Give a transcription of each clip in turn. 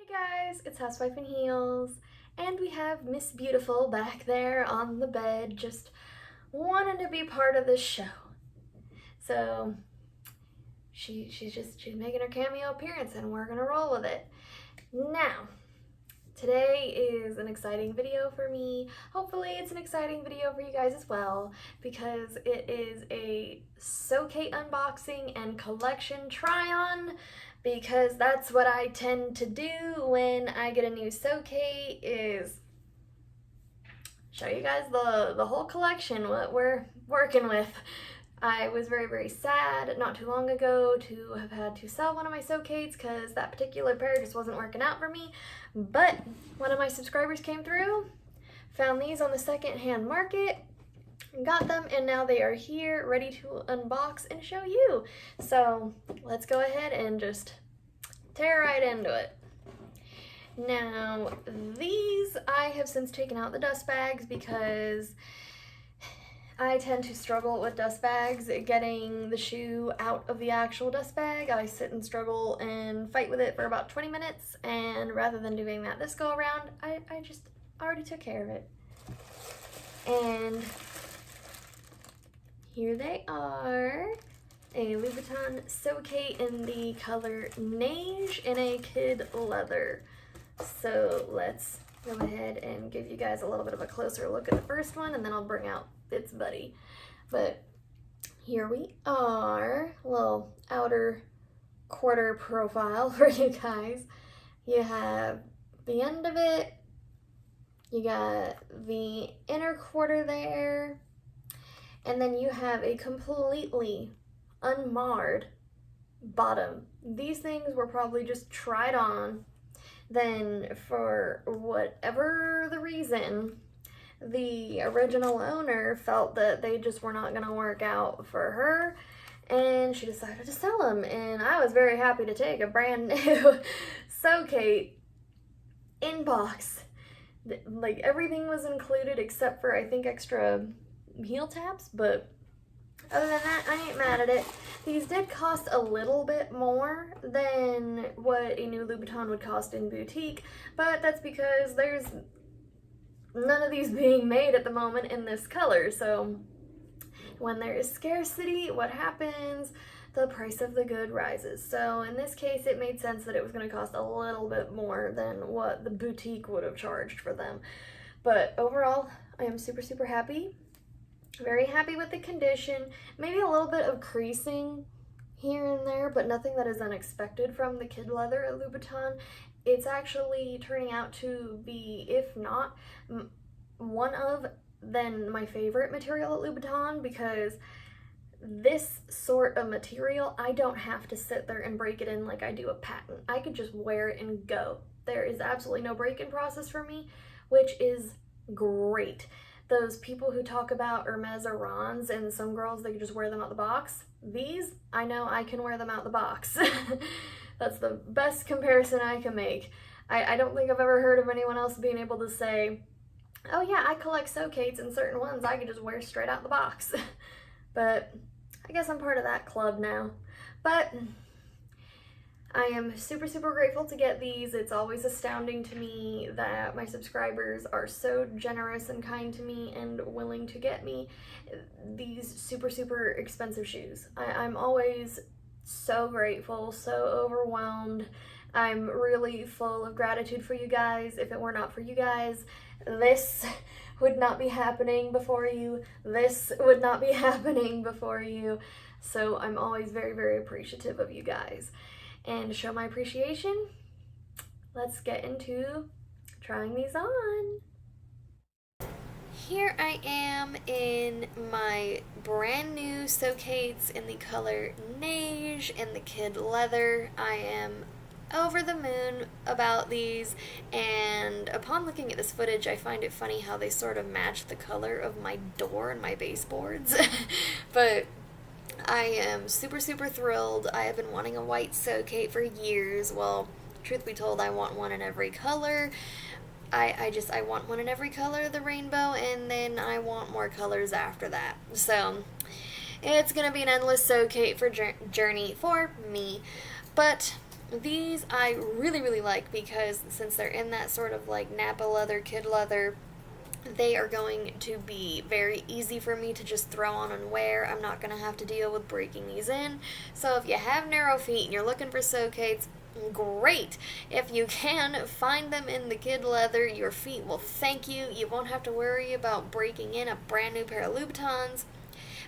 Guys, it's Housewife in Heels, and we have Miss Beautiful back there on the bed just wanting to be part of this show. So she's making her cameo appearance and we're gonna roll with it. Now, today is an exciting video for me. Hopefully it's an exciting video for you guys as well, because it is a Sokate unboxing and collection try-on, because that's what I tend to do when I get a new Sokate, is show you guys the whole collection, what we're working with. I was very sad not too long ago to have had to sell one of my Sokates because that particular pair just wasn't working out for me, but one of my subscribers came through, found these on the secondhand market, got them, and now they are here ready to unbox and show you. So let's go ahead and just tear right into it. Now, these I have since taken out the dust bags because I tend to struggle with dust bags, getting the shoe out of the actual dust bag. I sit and struggle and fight with it for about 20 minutes, and rather than doing that this go around, I just already took care of it. And here they are, a Louboutin Sokate in the color Neige in a kid leather. So let's go ahead and give you guys a little bit of a closer look at the first one, and then I'll bring out its buddy. But here we are, a little outer quarter profile for you guys. You have the end of it, you got the inner quarter there, and then you have a completely unmarred bottom. These things were probably just tried on, then for whatever the reason, the original owner felt that they just were not going to work out for her, and she decided to sell them. And I was very happy to take a brand new Sokate in box. Like, everything was included except for, I think, extra heel tabs, but other than that, I ain't mad at it. These did cost a little bit more than what a new Louboutin would cost in boutique, but that's because there's none of these being made at the moment in this color. So when there is scarcity, what happens? The price of the good rises. So in this case, it made sense that it was going to cost a little bit more than what the boutique would have charged for them. But overall, I am super happy. Very happy with the condition. Maybe a little bit of creasing here and there, but nothing that is unexpected from the kid leather at Louboutin. It's actually turning out to be, if not one of, then my favorite material at Louboutin, because this sort of material, I don't have to sit there and break it in like I do a patent. I could just wear it and go. There is absolutely no break-in process for me, which is great. Those people who talk about Hermes or Rons, and some girls, they can just wear them out the box. These, I know I can wear them out the box. That's the best comparison I can make. I don't think I've ever heard of anyone else being able to say, oh yeah, I collect Sokates, and certain ones I can just wear straight out the box. But I guess I'm part of that club now. But I am super grateful to get these. It's always astounding to me that my subscribers are so generous and kind to me and willing to get me these super expensive shoes. I'm always so grateful, so overwhelmed. I'm really full of gratitude for you guys. If it were not for you guys, this would not be happening before you. This would not be happening before you. So I'm always very appreciative of you guys. And to show my appreciation, let's get into trying these on. Here I am in my brand new Sokates in the color Neige in the kid leather. I am over the moon about these, and upon looking at this footage, I find it funny how they sort of match the color of my door and my baseboards. But I am super thrilled. I have been wanting a white Sokate for years. Well, truth be told, I want one in every color. I want one in every color of the rainbow, and then I want more colors after that. So it's gonna be an endless Sokate for journey for me. But these I really, really like because since they're in that sort of like Napa leather, kid leather, they are going to be very easy for me to just throw on and wear. I'm not going to have to deal with breaking these in. So if you have narrow feet and you're looking for soacates, great. If you can find them in the kid leather, your feet will thank you. You won't have to worry about breaking in a brand new pair of Louboutins,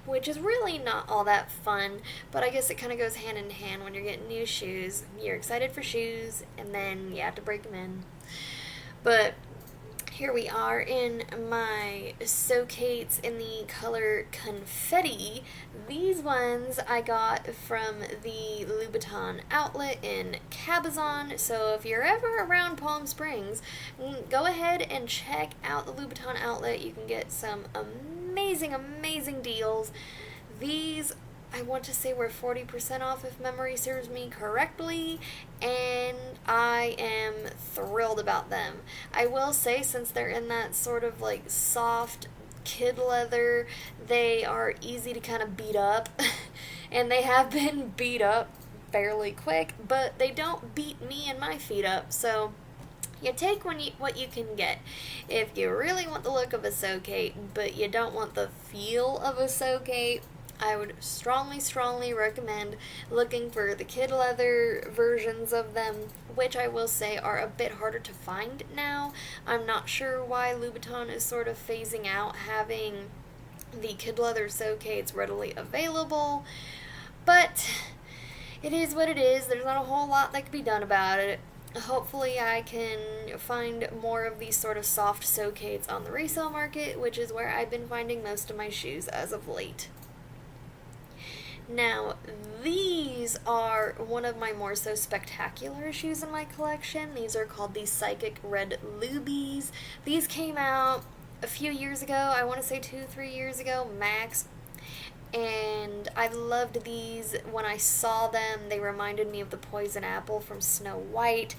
which is really not all that fun, but I guess it kind of goes hand in hand when you're getting new shoes. You're excited for shoes, and then you have to break them in. But here we are in my soacates in the color Confetti. These ones I got from the Louboutin outlet in Cabazon, so if you're ever around Palm Springs, go ahead and check out the Louboutin outlet. You can get some amazing, amazing deals. These, I want to say, were 40% off if memory serves me correctly, and I am thrilled about them. I will say, since they're in that sort of like soft kid leather, they are easy to kind of beat up, and they have been beat up fairly quick, but they don't beat me and my feet up, so you take what you can get. If you really want the look of a soacate, but you don't want the feel of a soacate, I would strongly, strongly recommend looking for the kid leather versions of them, which I will say are a bit harder to find now. I'm not sure why Louboutin is sort of phasing out having the kid leather soacates readily available, but it is what it is. There's not a whole lot that can be done about it. Hopefully I can find more of these sort of soft soacates on the resale market, which is where I've been finding most of my shoes as of late. Now, these are one of my more so spectacular shoes in my collection. These are called the Psychic Red Lubies. These came out a few years ago, I want to say 2-3 years ago, max. And I loved these when I saw them. They reminded me of the poison apple from Snow White,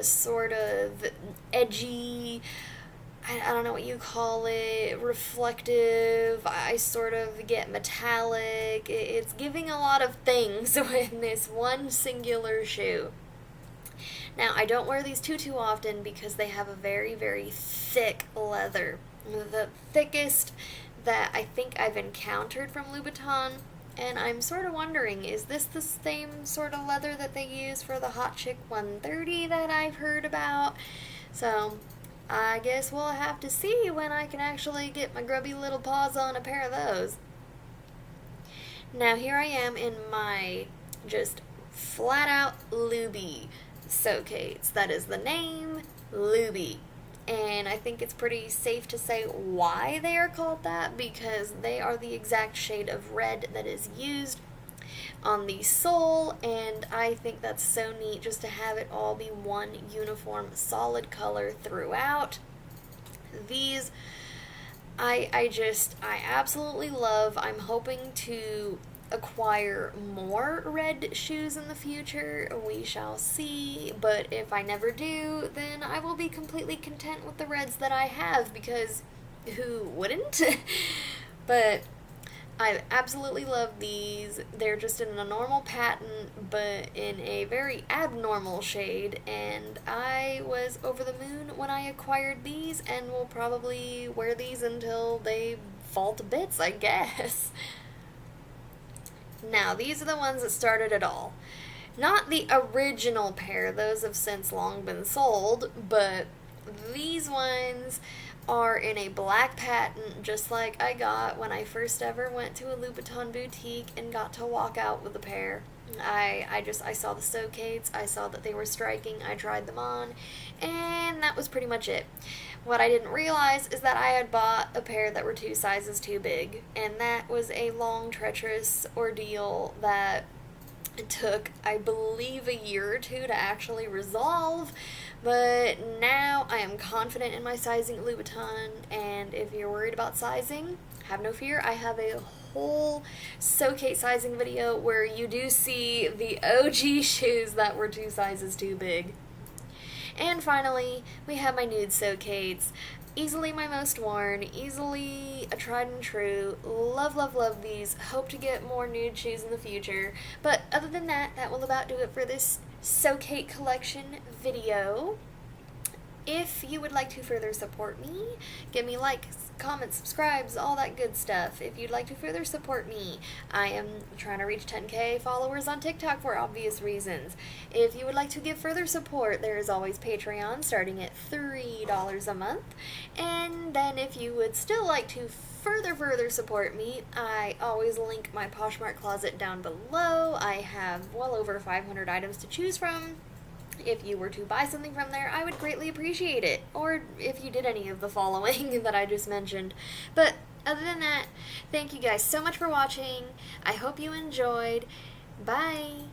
sort of edgy, I don't know what you call it, reflective. I sort of get metallic. It's giving a lot of things in this one singular shoe. Now, I don't wear these too often because they have a very, very thick leather. The thickest that I think I've encountered from Louboutin, and I'm sort of wondering, is this the same sort of leather that they use for the Hot Chick 130 that I've heard about? So I guess we'll have to see when I can actually get my grubby little paws on a pair of those. Now here I am in my just flat out Loubie soacates. That is the name, Loubie. And I think it's pretty safe to say why they are called that, because they are the exact shade of red that is used on the sole, and I think that's so neat just to have it all be one uniform solid color throughout. These I absolutely love. I'm hoping to acquire more red shoes in the future. We shall see, but if I never do, then I will be completely content with the reds that I have, because who wouldn't? But I absolutely love these. They're just in a normal pattern, but in a very abnormal shade, and I was over the moon when I acquired these, and will probably wear these until they fall to bits, I guess. Now, these are the ones that started it all. Not the original pair, those have since long been sold, but these ones are in a black patent, just like I got when I first ever went to a Louboutin boutique and got to walk out with a pair. I saw the soacates, I saw that they were striking, I tried them on, and that was pretty much it. What I didn't realize is that I had bought a pair that were 2 sizes too big, and that was a long, treacherous ordeal that took, I believe, a year or 2 to actually resolve. But now I am confident in my sizing at Louboutin, and if you're worried about sizing, have no fear. I have a whole soacate sizing video where you do see the OG shoes that were 2 sizes too big. And finally, we have my Nude soacates. Easily my most worn, easily a tried and true. Love, love, love these. Hope to get more Nude shoes in the future. But other than that, that will about do it for this So Kate collection video. If you would like to further support me, give me likes, comments, subscribes, all that good stuff. If you'd like to further support me, I am trying to reach 10K followers on TikTok for obvious reasons. If you would like to give further support, there is always Patreon starting at $3 a month. And then if you would still like to further support me, I always link my Poshmark closet down below. I have well over 500 items to choose from. If you were to buy something from there, I would greatly appreciate it. Or if you did any of the following that I just mentioned. But other than that, thank you guys so much for watching. I hope you enjoyed. Bye!